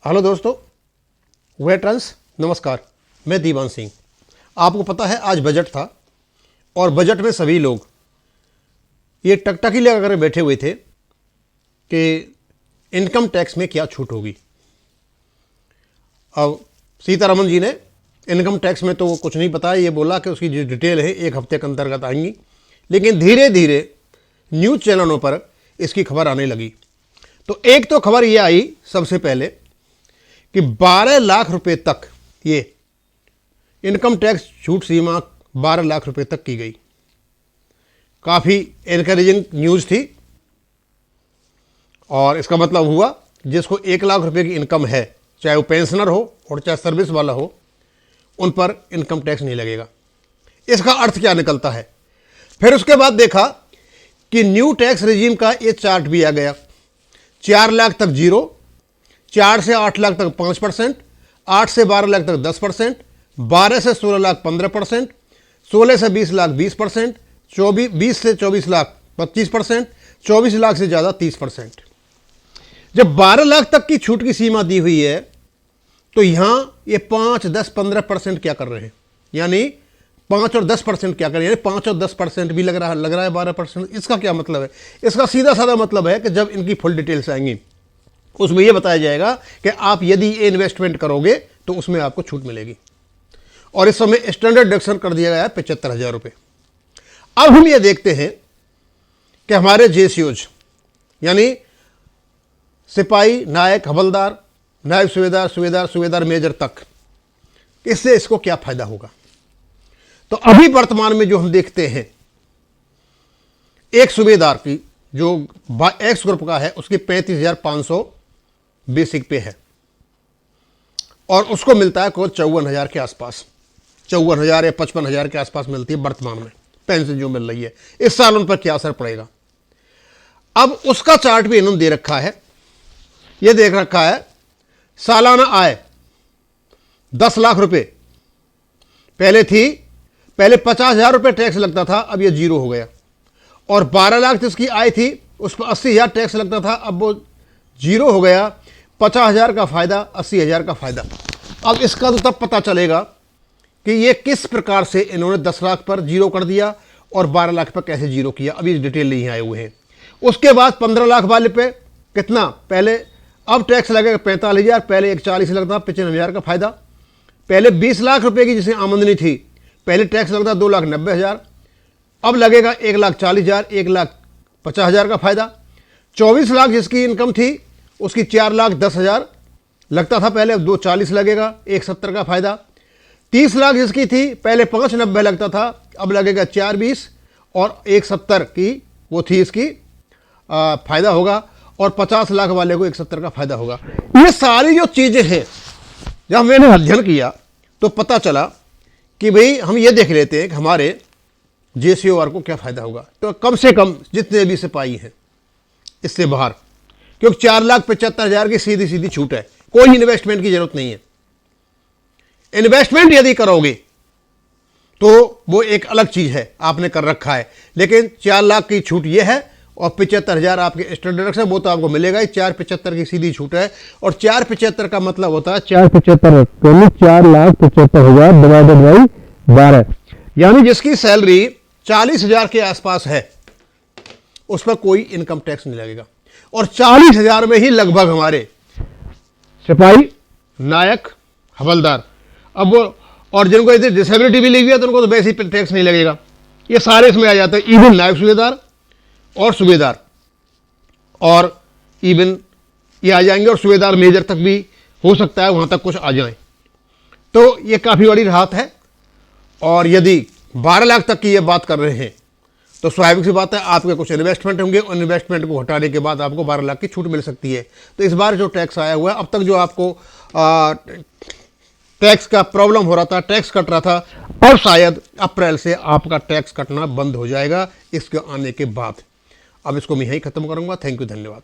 Hello दोस्तों, veterans नमस्कार। मैं दीवान सिंह। आपको पता है आज बजट था और बजट में सभी लोग ये टकटकी लगाकर बैठे हुए थे कि इनकम टैक्स में क्या छूट होगी। अब सीतारमन जी ने इनकम टैक्स में तो कुछ नहीं बताया, ये बोला कि उसकी जो डिटेल है 1 हफ्ते के अंतर्गत आएंगी, लेकिन धीरे धीरे न्यूज़ चैनलों पर इसकी खबर आने लगी। तो एक तो खबर ये आई सबसे पहले कि 12 लाख रुपए तक ये इनकम टैक्स छूट सीमा 12 लाख रुपए तक की गई। काफ़ी एनकरेजिंग न्यूज़ थी और इसका मतलब हुआ जिसको 1 लाख रुपए की इनकम है, चाहे वो पेंशनर हो और चाहे सर्विस वाला हो, उन पर इनकम टैक्स नहीं लगेगा। इसका अर्थ क्या निकलता है? फिर उसके बाद देखा कि न्यू टैक्स रिजीम का ये चार्ट भी आ गया। 4 लाख तक 0, 4 से 8 लाख तक 5%, 8 से 12 लाख तक 10%, 12 से 16 लाख 15%, 16 से 20 लाख 20%, 20 से 24 लाख 25%, 24 लाख से ज़्यादा 30%। जब 12 लाख तक की छूट की सीमा दी हुई है तो यहाँ ये 5, 10, 15% क्या कर रहे हैं, यानी 5 और 10% क्या कर रहे हैं, यानी 5 और 10% भी लग रहा है 12%। इसका क्या मतलब है? इसका सीधा साधा मतलब है कि जब इनकी फुल डिटेल्स आएंगी उसमें यह बताया जाएगा कि आप यदि ये इन्वेस्टमेंट करोगे तो उसमें आपको छूट मिलेगी। और इस समय स्टैंडर्ड डिडक्शन कर दिया गया है 75,000 रुपये। अब हम ये देखते हैं कि हमारे जेसीओज यानी सिपाही, नायक, हवलदार, नायब सूबेदार, मेजर तक, इससे इसको क्या फायदा होगा। तो अभी वर्तमान में जो हम देखते हैं, एक सूबेदार की जो एक्स ग्रुप का है उसकी 35,500 बेसिक पे है और उसको मिलता है केवल 54,000 के आसपास, 54,000 या 55,000 के आसपास मिलती है वर्तमान में पेंशन जो मिल रही है। इस साल उन पर क्या असर पड़ेगा? अब उसका चार्ट भी इन्होंने दे रखा है। यह देख रखा है सालाना आय 10 लाख रुपए पहले थी, पहले 50,000 रुपये टैक्स लगता था, अब यह 0 हो गया। और 12 लाख जिसकी आय थी उस पर 80,000 टैक्स लगता था, अब वो 0 हो गया। 50,000 का फायदा, 80,000 का फायदा। अब इसका तो तब पता चलेगा कि ये किस प्रकार से इन्होंने 10 लाख पर 0 कर दिया और 12 लाख पर कैसे 0 किया। अभी डिटेल नहीं आए हुए हैं। उसके बाद 15 लाख वाले पे कितना पहले, अब टैक्स लगेगा 45,000, पहले 140 लगता 95,000 का फायदा। पहले 20 लाख रुपए की जिसे आमदनी थी पहले टैक्स लगता 2,90,000, अब लगेगा 1,40,000, 1,50,000 का फायदा। 24 लाख जिसकी इनकम थी उसकी 4,10,000 लगता था पहले, अब 240 लगेगा, 170 का फायदा। 30 लाख जिसकी थी पहले 590 लगता था, अब लगेगा 420 और 170 की वो थी इसकी फायदा होगा। और 50 लाख वाले को 170 का फायदा होगा। ये सारी जो चीजें हैं जब मैंने अध्ययन किया तो पता चला कि भाई हम ये देख लेते हैं कि हमारे जेसीओआर को क्या फायदा होगा। तो कम से कम जितने भी सिपाही हैं इससे बाहर, क्योंकि 4,75,000 की सीधी सीधी छूट है, कोई इन्वेस्टमेंट की जरूरत नहीं है। इन्वेस्टमेंट यदि करोगे तो वो एक अलग चीज है, आपने कर रखा है, लेकिन 4 लाख की छूट ये है और 75,000 आपके स्टैंडर्ड है, वो तो आपको मिलेगा ही। 4,75,000 की सीधी छूट है और 4,75,000 का मतलब होता है 4,75,000 4,75,000 डिवाइडेड बाई 12, यानी जिसकी सैलरी 40,000 के आसपास है उस पर कोई इनकम टैक्स नहीं लगेगा। और 40,000 में ही लगभग हमारे सिपाही, नायक, हवलदार, अब वो और जिनको ऐसे डिसेबिलिटी भी लगी है तो उनको तो वैसे ही टैक्स नहीं लगेगा। ये सारे इसमें आ जाते हैं, इवन नायब सूबेदार और सूबेदार, और इवन ये आ जाएंगे और सूबेदार मेजर तक भी हो सकता है वहां तक कुछ आ जाए। तो ये काफ़ी बड़ी राहत है। और यदि 12 लाख तक की ये बात कर रहे हैं तो स्वाभाविक सी बात है आपके कुछ इन्वेस्टमेंट होंगे, और इन्वेस्टमेंट को हटाने के बाद आपको 12 लाख की छूट मिल सकती है। तो इस बार जो टैक्स आया हुआ है, अब तक जो आपको टैक्स का प्रॉब्लम हो रहा था, टैक्स कट रहा था, और शायद अप्रैल से आपका टैक्स कटना बंद हो जाएगा इसके आने के बाद। अब इसको मैं यहीं ख़त्म करूँगा। थैंक यू, धन्यवाद।